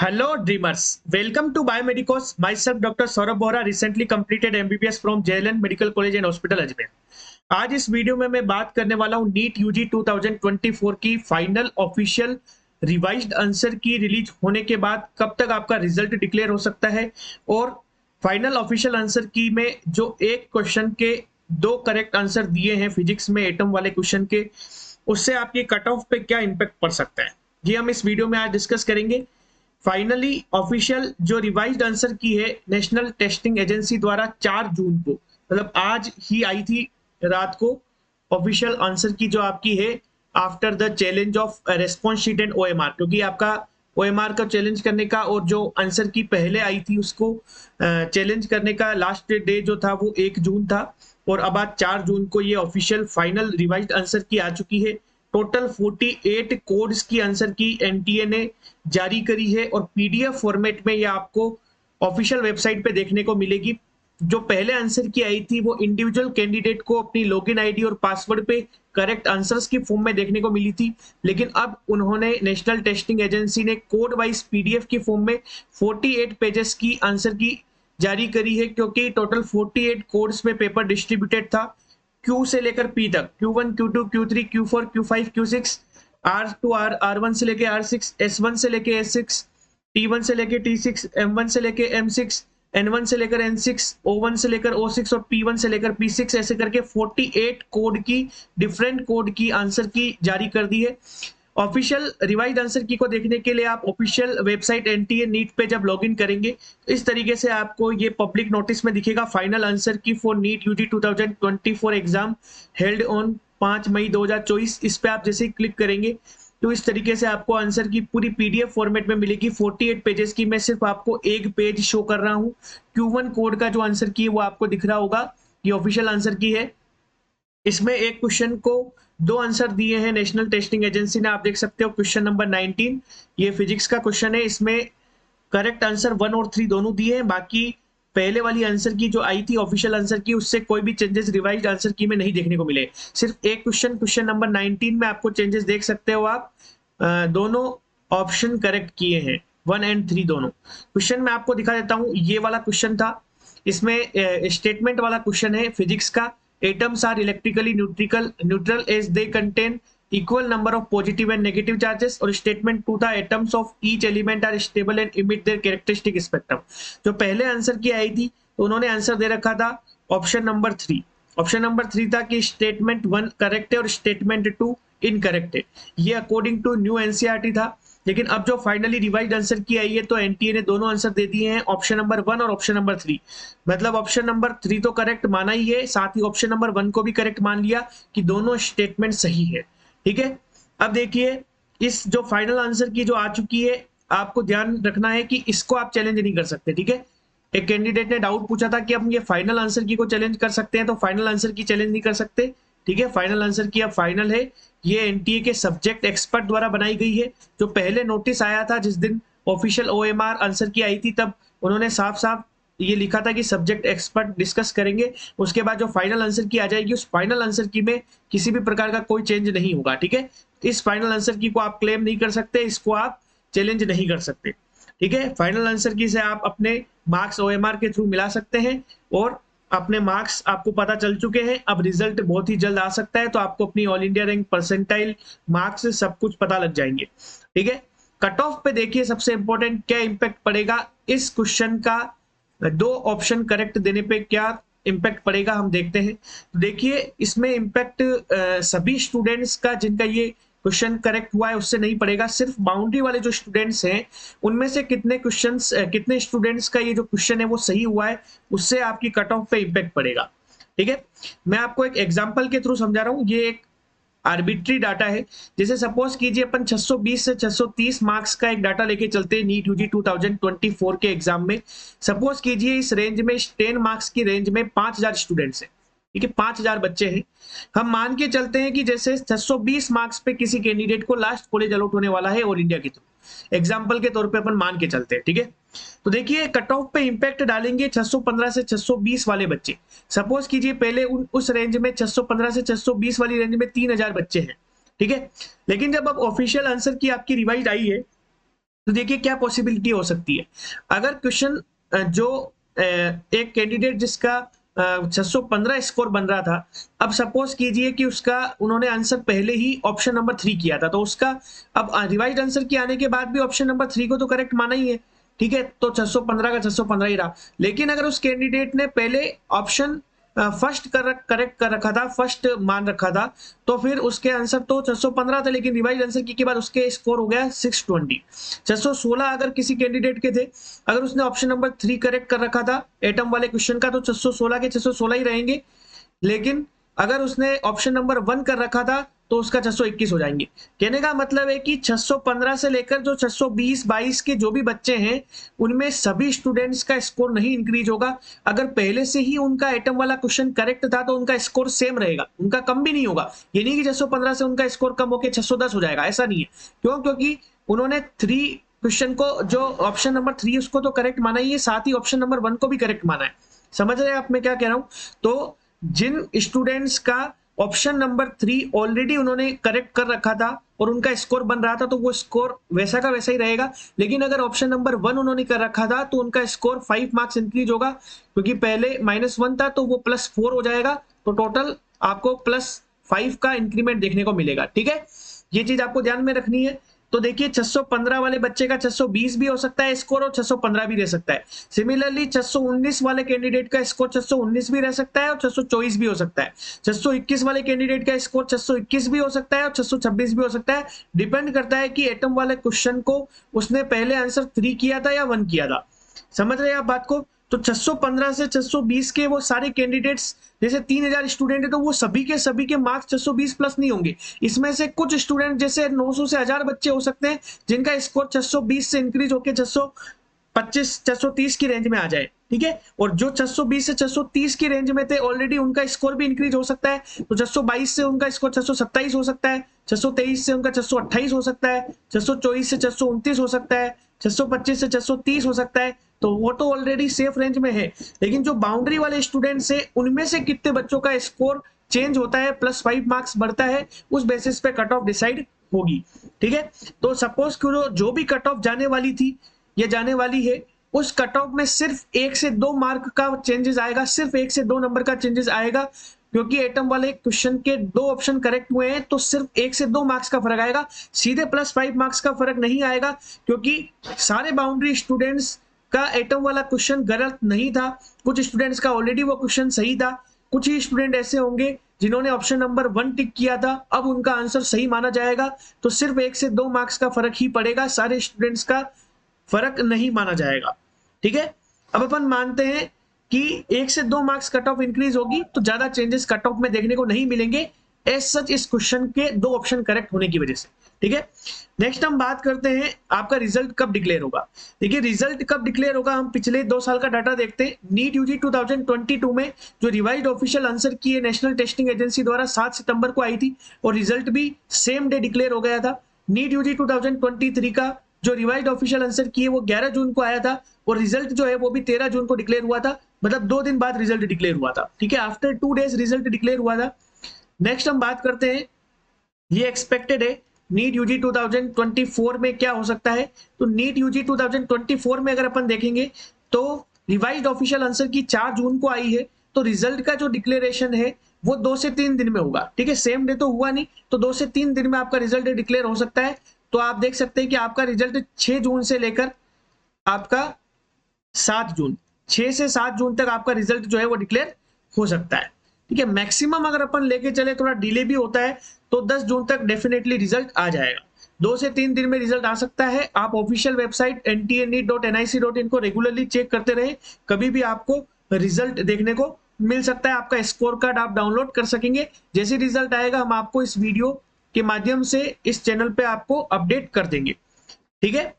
Hello dreamers, welcome to Biomedicos. Myself Dr. Saurabh Bohra recently completed MBBS from JLN Medical College and Hospital Ajmer. आज इस video में मैं बात करने वाला हूं नीट यूजी 2024 की फाइनल ऑफिशियल रिवाइज्ड आंसर की रिलीज होने के बाद कब तक आपका रिजल्ट डिक्लेयर हो सकता है और फाइनल ऑफिशियल आंसर की में जो एक क्वेश्चन के दो करेक्ट आंसर दिए हैं फिजिक्स में एटम वाले क्वेश्चन के, उससे आपके कट ऑफ पे क्या इंपैक्ट पड़ सकता है, ये हम इस वीडियो में आज डिस्कस करेंगे। फाइनली ऑफिशियल जो रिवाइज्ड आंसर की है नेशनल टेस्टिंग एजेंसी द्वारा 4 जून को, मतलब आज ही आई थी रात को ऑफिशियल आंसर की जो आपकी है after the challenge of response sheet and OMR, क्योंकि आपका ओएमआर का चैलेंज करने का और जो आंसर की पहले आई थी उसको चैलेंज करने का लास्ट डे जो था वो 1 जून था और अब आज 4 जून को ये ऑफिशियल फाइनल रिवाइज्ड आंसर की आ चुकी है। टोटल 48 कोड्स की आंसर की एनटीए ने जारी करी है और पीडीएफ फॉर्मेट में ये आपको ऑफिशियल वेबसाइट पे देखने को मिलेगी। जो पहले आंसर की आई थी वो इंडिविजुअल कैंडिडेट को अपनी लॉगिन आईडी और पासवर्ड पे करेक्ट आंसर्स की फॉर्म में देखने को मिली थी, लेकिन अब उन्होंने नेशनल टेस्टिंग एजेंसी ने कोड वाइज पीडीएफ की फॉर्म में 48 पेजेस की आंसर की जारी करी है, क्योंकि टोटल 48 कोड्स में पेपर डिस्ट्रीब्यूटेड था Q से लेकर P तक, Q1, Q2, Q3, Q4, Q5, Q6, R2, R1 से लेके R6, S1 से लेके S6, T1 से लेके T6, M1 से लेके M6, N1 से लेकर N6, O1 से लेकर O6 और P1 से लेकर P6, ऐसे करके 48 कोड की डिफरेंट कोड की आंसर की जारी कर दी है। ऑफिशियल रिवाइज्ड आंसर की को देखने के लिए आप ऑफिशियल वेबसाइट एनटीए नीट पे जब लॉगिन करेंगे इस तरीके से आपको ये पब्लिक नोटिस में दिखेगा। Final answer key for NEET UG 2024 exam held on 5 May 2024, इस पे आप जैसे ही क्लिक करेंगे तो इस तरीके से आपको आंसर की पूरी पीडीएफ फॉर्मेट में मिलेगी 48 पेजेस की। मैं सिर्फ आपको एक पेज शो कर रहा हूँ। Q1 कोड का जो आंसर की है वो आपको दिख रहा होगा, ये ऑफिशियल आंसर की है। इसमें एक क्वेश्चन को दो आंसर दिए हैं नेशनल टेस्टिंग एजेंसी ने, आप देख सकते हो क्वेश्चन नंबर 19, ये फिजिक्स का क्वेश्चन है। इसमें करेक्ट आंसर 1 और 3 दोनों दिए हैं। बाकी पहले वाली आंसर की जो आई थी ऑफिशियल आंसर की उससे कोई भी चेंजेस रिवाइज्ड आंसर की में नहीं देखने को मिले। सिर्फ एक क्वेश्चन नंबर 19 में आपको चेंजेस देख सकते हो आप। दोनों ऑप्शन करेक्ट किए हैं, 1 एंड 3 दोनों। क्वेश्चन में आपको दिखा देता हूं, ये वाला क्वेश्चन था। इसमें स्टेटमेंट वाला क्वेश्चन है फिजिक्स का। Atoms are electrically neutral as they contain equal number of positive and negative charges. और स्टेटमेंट 2 था atoms of each element are stable and emit their characteristic spectrum. जो पहले आंसर की आई थी तो उन्होंने आंसर दे रखा था ऑप्शन नंबर 3। ऑप्शन नंबर 3 था कि स्टेटमेंट 1 करेक्ट है और स्टेटमेंट 2 इनकरेक्ट है। ये अकॉर्डिंग टू न्यू एनसीईआरटी था, लेकिन अब जो फाइनली रिवाइज्ड आंसर की आई है तो एनटीए ने दोनों आंसर दे दिए हैं, ऑप्शन नंबर 1 और ऑप्शन नंबर 3। मतलब ऑप्शन नंबर 3 तो करेक्ट माना ही है, साथ ही ऑप्शन नंबर 1 को भी करेक्ट मान लिया कि दोनों स्टेटमेंट सही है। ठीक है, अब देखिए इस जो फाइनल आंसर की जो आ चुकी है, आपको ध्यान रखना है कि इसको आप चैलेंज नहीं कर सकते। ठीक है, एक कैंडिडेट ने डाउट पूछा था कि हम ये फाइनल आंसर की को चैलेंज कर सकते हैं, तो फाइनल आंसर की चैलेंज नहीं कर सकते। ठीक है, फाइनल आंसर की अब फाइनल है, ये एनटीए के सब्जेक्ट एक्सपर्ट द्वारा बनाई गई है। जो पहले नोटिस आया था जिस दिन ऑफिशियल ओएमआर आंसर की आई थी, तब उन्होंने साफ साफ ये लिखा था कि सब्जेक्ट एक्सपर्ट डिस्कस करेंगे। उसके बाद जो फाइनल आंसर की आ जाएगी उस फाइनल आंसर की में किसी भी प्रकार का कोई चेंज नहीं होगा। ठीक है, इस फाइनल आंसर की को आप क्लेम नहीं कर सकते, इसको आप चैलेंज नहीं कर सकते। ठीक है, फाइनल आंसर की से आप अपने मार्क्स ओएमआर के थ्रू मिला सकते हैं और अपने मार्क्स आपको पता चल चुके हैं। अब रिजल्ट बहुत ही जल्द आ सकता है, तो आपको अपनी all India rank, percentile, marks सब कुछ पता लग जाएंगे। ठीक है, कट ऑफ पे देखिए सबसे इंपॉर्टेंट क्या इंपैक्ट पड़ेगा इस क्वेश्चन का, 2 ऑप्शन करेक्ट देने पे क्या इंपैक्ट पड़ेगा हम देखते हैं। देखिए इसमें इंपैक्ट सभी स्टूडेंट्स का जिनका ये क्वेश्चन करेक्ट हुआ है उससे नहीं पड़ेगा, सिर्फ बाउंड्री वाले जो स्टूडेंट्स हैं उनमें से कितने स्टूडेंट्स का ये जो क्वेश्चन है वो सही हुआ है, उससे आपकी कट ऑफ पे इंपैक्ट पड़ेगा। ठीक है, मैं आपको एक एग्जांपल के थ्रू समझा रहा हूँ। ये एक आर्बिट्री डाटा है। जैसे सपोज कीजिए अपन 620 से 630 मार्क्स का एक डाटा लेके चलते हैं नीट यूजी 2024 के एग्जाम में। सपोज कीजिए इस रेंज में 10 मार्क्स की रेंज में 5000 स्टूडेंट्स हैं। ठीक है, 5000 बच्चे हैं। हम मान के चलते हैं कि जैसे 620 मार्क्स पे किसी कैंडिडेट को लास्ट कॉलेज अलॉट होने वाला है ऑल इंडिया के थ्रू, एग्जाम्पल के तौर पे अपन मान के चलते हैं। ठीक है, तो देखिए कट ऑफ पे इंपैक्ट डालेंगे 615 से 620 वाले बच्चे। सपोज कीजिए पहले उस रेंज में 615 से 620 वाली रेंज में 3000 बच्चे हैं। ठीक है, लेकिन जब अब ऑफिशियल आंसर की आपकी रिवाइज आई है तो देखिए क्या पॉसिबिलिटी हो सकती है। अगर क्वेश्चन जो एक कैंडिडेट जिसका 615 स्कोर बन रहा था, अब सपोज कीजिए कि उसका उन्होंने आंसर पहले ही ऑप्शन नंबर 3 किया था, तो उसका अब रिवाइज्ड आंसर के आने के बाद भी ऑप्शन नंबर 3 को तो करेक्ट माना ही है, ठीक है, तो 615 का 615 ही रहा। लेकिन अगर उस कैंडिडेट ने पहले ऑप्शन फर्स्ट करेक्ट कर रखा था, फर्स्ट मान रखा था, तो फिर उसके आंसर तो 615 था, लेकिन रिवाइज आंसर की के बाद उसके स्कोर हो गया 620। 616 अगर किसी कैंडिडेट के थे, अगर उसने ऑप्शन नंबर 3 करेक्ट कर रखा था एटम वाले क्वेश्चन का, तो 616 के 616 ही रहेंगे। लेकिन अगर उसने ऑप्शन नंबर 1 कर रखा था तो उसका 621 हो जाएंगे। कहने का मतलब है कि 615 से लेकर जो 620 22 के जो भी बच्चे हैं, उनमें सभी स्टूडेंट्स का स्कोर नहीं इंक्रीज होगा। अगर पहले से ही उनका एटम वाला क्वेश्चन करेक्ट था तो उनका स्कोर सेम रहेगा, उनका कम भी नहीं होगा। ये नहीं कि 615 से उनका स्कोर कम होकर 610 हो जाएगा, ऐसा नहीं है। क्यों? क्योंकि उन्होंने 3 क्वेश्चन को, जो ऑप्शन नंबर 3 उसको तो करेक्ट माना ही है, साथ ही ऑप्शन नंबर 1 को भी करेक्ट माना है। समझ रहे हैं आप मैं क्या कह रहा हूं? तो जिन स्टूडेंट्स का ऑप्शन नंबर 3 ऑलरेडी उन्होंने करेक्ट कर रखा था और उनका स्कोर बन रहा था, तो वो स्कोर वैसा का वैसा ही रहेगा। लेकिन अगर ऑप्शन नंबर 1 उन्होंने कर रखा था तो उनका स्कोर 5 मार्क्स इंक्रीज होगा, क्योंकि पहले -1 था तो वो +4 हो जाएगा, तो टोटल आपको +5 का इंक्रीमेंट देखने को मिलेगा। ठीक है, ये चीज आपको ध्यान में रखनी है। तो देखिए 615 वाले बच्चे का 620 भी हो सकता है स्कोर और 615 भी रह सकता है। सिमिलरली 619 वाले कैंडिडेट का स्कोर 619 भी रह सकता है और 624 भी हो सकता है। 621 वाले कैंडिडेट का स्कोर 621 भी हो सकता है और 626 भी हो सकता है। डिपेंड करता है कि एटम वाले क्वेश्चन को उसने पहले आंसर 3 किया था या 1 किया था। समझ रहे हैं आप बात को? तो 615 से 620 के वो सारे कैंडिडेट्स, जैसे 3000 स्टूडेंट है तो वो सभी के मार्क्स 620 प्लस नहीं होंगे। इसमें से कुछ स्टूडेंट जैसे 900 से 1000 बच्चे हो सकते हैं जिनका स्कोर 620 से इंक्रीज होकर 625 630 की रेंज में आ जाए। ठीक है, और जो 620 से 630 की रेंज में थे ऑलरेडी उनका स्कोर भी इंक्रीज हो सकता है, तो 622 से उनका स्कोर 627 हो सकता है, 623 से उनका 628 हो सकता है, 624 से 629 हो सकता है, 625 से 630 हो सकता है। तो वो तो ऑलरेडी सेफ रेंज में है। लेकिन जो बाउंड्री वाले स्टूडेंट्स है उनमें से कितने बच्चों का स्कोर चेंज होता है, +5 मार्क्स बढ़ता है, उस बेसिस पे कट ऑफ डिसाइड होगी। ठीक है, तो सपोज कि जो भी कट ऑफ जाने वाली थी या जाने वाली है, उस कट ऑफ में सिर्फ 1 से 2 मार्क का चेंजेस आएगा, सिर्फ 1 से 2 नंबर का चेंजेस आएगा, क्योंकि एटम वाले क्वेश्चन के 2 ऑप्शन करेक्ट हुए हैं, तो सिर्फ 1 से 2 मार्क्स का फर्क आएगा, सीधे +5 मार्क्स का फर्क नहीं आएगा, क्योंकि सारे बाउंड्री स्टूडेंट्स का एटम वाला क्वेश्चन गलत नहीं था। कुछ स्टूडेंट्स का ऑलरेडी वो क्वेश्चन सही था, कुछ ही स्टूडेंट ऐसे होंगे जिन्होंने ऑप्शन नंबर 1 टिक किया था, अब उनका आंसर सही माना जाएगा, तो सिर्फ 1 से 2 मार्क्स का फर्क ही पड़ेगा, सारे स्टूडेंट्स का फर्क नहीं माना जाएगा। ठीक है, अब अपन मानते हैं कि 1 से 2 मार्क्स कट ऑफ इंक्रीज होगी तो ज्यादा चेंजेस कट ऑफ में देखने को नहीं मिलेंगे, एज सच इस क्वेश्चन के 2 ऑप्शन करेक्ट होने की वजह से। ठीक है, नेक्स्ट हम बात करते हैं आपका रिजल्ट कब डिक्लेयर होगा। देखिए रिजल्ट कब डिक्लेयर होगा, हम पिछले 2 साल का डाटा देखते हैं। नीट यूजी 2022 में जो रिवाइज्ड ऑफिशियल आंसर की है नेशनल टेस्टिंग एजेंसी द्वारा 7 सितंबर को आई थी और रिजल्ट भी सेम डे डिक्लेयर हो गया था। नीट यूजी 2023 का जो रिवाइज्ड ऑफिशियल आंसर की है वो 11 जून को आया था और रिजल्ट जो है वो भी 13 जून को डिक्लेयर हुआ था, मतलब 2 दिन बाद रिजल्ट डिक्लेयर हुआ था। ठीक है, आफ्टर 2 डेज रिजल्ट डिक्लेयर हुआ था। नेक्स्ट हम बात करते हैं, ये एक्सपेक्टेड है नीट यूजी 2024 में क्या हो सकता है। तो नीट यूजी 2024 में अगर अपन देखेंगे तो रिवाइज्ड ऑफिशियल आंसर की 4 जून को आई है, तो रिजल्ट का जो डिक्लेरेशन है वो 2 से 3 दिन में होगा। ठीक है, सेम डे तो हुआ नहीं, तो 2 से 3 दिन में आपका रिजल्ट डिक्लेयर हो सकता है। तो आप देख सकते हैं कि आपका रिजल्ट 6 जून से लेकर आपका 7 जून, 6 से 7 जून तक आपका रिजल्ट जो है वो डिक्लेयर हो सकता है। ठीक है, मैक्सिमम अगर अपन लेके चले, थोड़ा डिले भी होता है, तो 10 जून तक डेफिनेटली रिजल्ट आ जाएगा। 2 से 3 दिन में रिजल्ट आ सकता है। आप ऑफिशियल वेबसाइट ntaneet.nic.in को रेगुलरली चेक करते रहे, कभी भी आपको रिजल्ट देखने को मिल सकता है। आपका स्कोर कार्ड आप डाउनलोड कर सकेंगे। जैसे रिजल्ट आएगा हम आपको इस वीडियो के माध्यम से इस चैनल पे आपको अपडेट कर देंगे। ठीक है,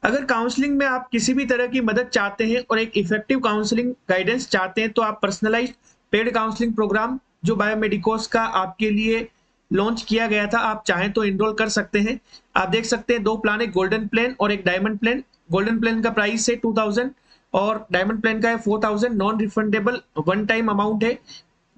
अगर काउंसलिंग में आप किसी भी तरह की मदद चाहते हैं और एक इफेक्टिव काउंसलिंग गाइडेंस चाहते हैं, तो आप पर्सनलाइज्ड पेड काउंसलिंग प्रोग्राम जो बायोमेडिकोस का आपके लिए लॉन्च किया गया था, आप चाहें तो इनरोल कर सकते हैं। आप देख सकते हैं 2 प्लान है, गोल्डन प्लान और एक डायमंड प्लान। गोल्डन प्लान का प्राइस है 2000 और डायमंड प्लान का है 4000। Non refundable one time amount है।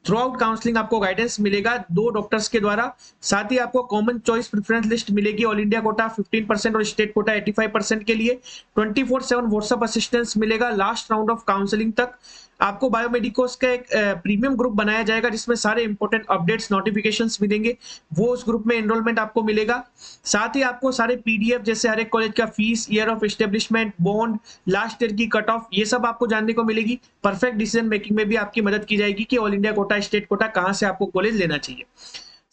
थ्रू आउट काउंसलिंग आपको गाइडेंस मिलेगा 2 डॉक्टर्स के द्वारा। साथ ही आपको कॉमन चॉइस प्रेफरेंस लिस्ट मिलेगी, ऑल इंडिया कोटा 15% और स्टेट कोटा 85% के लिए। 24/7 व्हाट्सएप असिस्टेंस मिलेगा लास्ट राउंड ऑफ काउंसलिंग तक। आपको बायोमेडिकोस का एक प्रीमियम ग्रुप बनाया जाएगा जिसमें सारे इंपॉर्टेंट अपडेट्स नोटिफिकेशंस मिलेंगे, वो उस ग्रुप में एनरोलमेंट आपको मिलेगा। साथ ही आपको सारे पीडीएफ जैसे हर एक कॉलेज का fees, year of establishment, bond, last year की कट ऑफ, ये सब आपको जानने को मिलेगी। परफेक्ट डिसीजन मेकिंग में भी आपकी मदद की जाएगी कि all India quota, state quota कहां से आपको कॉलेज लेना चाहिए।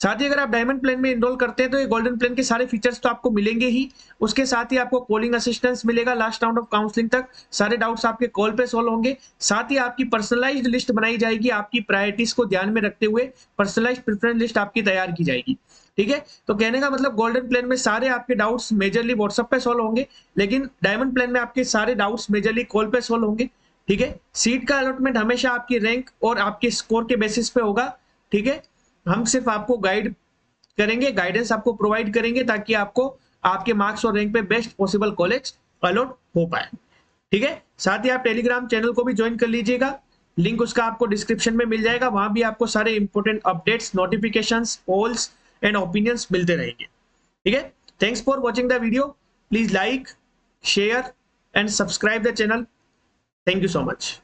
साथ ही अगर आप डायमंड प्लान में एनरोल करते हैं तो ये गोल्डन प्लान के सारे फीचर्स तो आपको मिलेंगे ही, उसके साथ ही आपको कॉलिंग असिस्टेंस मिलेगा लास्ट राउंड ऑफ काउंसलिंग तक। सारे डाउट्स आपके कॉल पे सॉल्व होंगे। साथ ही आपकी पर्सनलाइज्ड लिस्ट बनाई जाएगी, आपकी प्रायोरिटीज को ध्यान में रखते हुए पर्सनलाइज्ड प्रेफरेंस लिस्ट आपकी तैयार की जाएगी। ठीक है, तो कहने का मतलब गोल्डन प्लान में सारे आपके डाउट्स मेजरली व्हाट्सएप पे सॉल्व होंगे, लेकिन डायमंड प्लान में आपके सारे डाउट्स मेजरली कॉल पे सॉल्व होंगे। ठीक है, सीट का अलॉटमेंट हमेशा आपकी रैंक और आपके स्कोर के बेसिस पे होगा। ठीक है, हम सिर्फ आपको गाइड करेंगे, गाइडेंस आपको प्रोवाइड करेंगे ताकि आपको आपके मार्क्स और रैंक पे बेस्ट पॉसिबल कॉलेज अलॉट हो पाए। ठीक है, साथ ही आप टेलीग्राम चैनल को भी ज्वाइन कर लीजिएगा, लिंक उसका आपको डिस्क्रिप्शन में मिल जाएगा। वहां भी आपको सारे important updates, notifications, polls and opinions मिलते रहेंगे। ठीक है, thanks for watching the video. Please like, share and subscribe the channel. Thank you so much.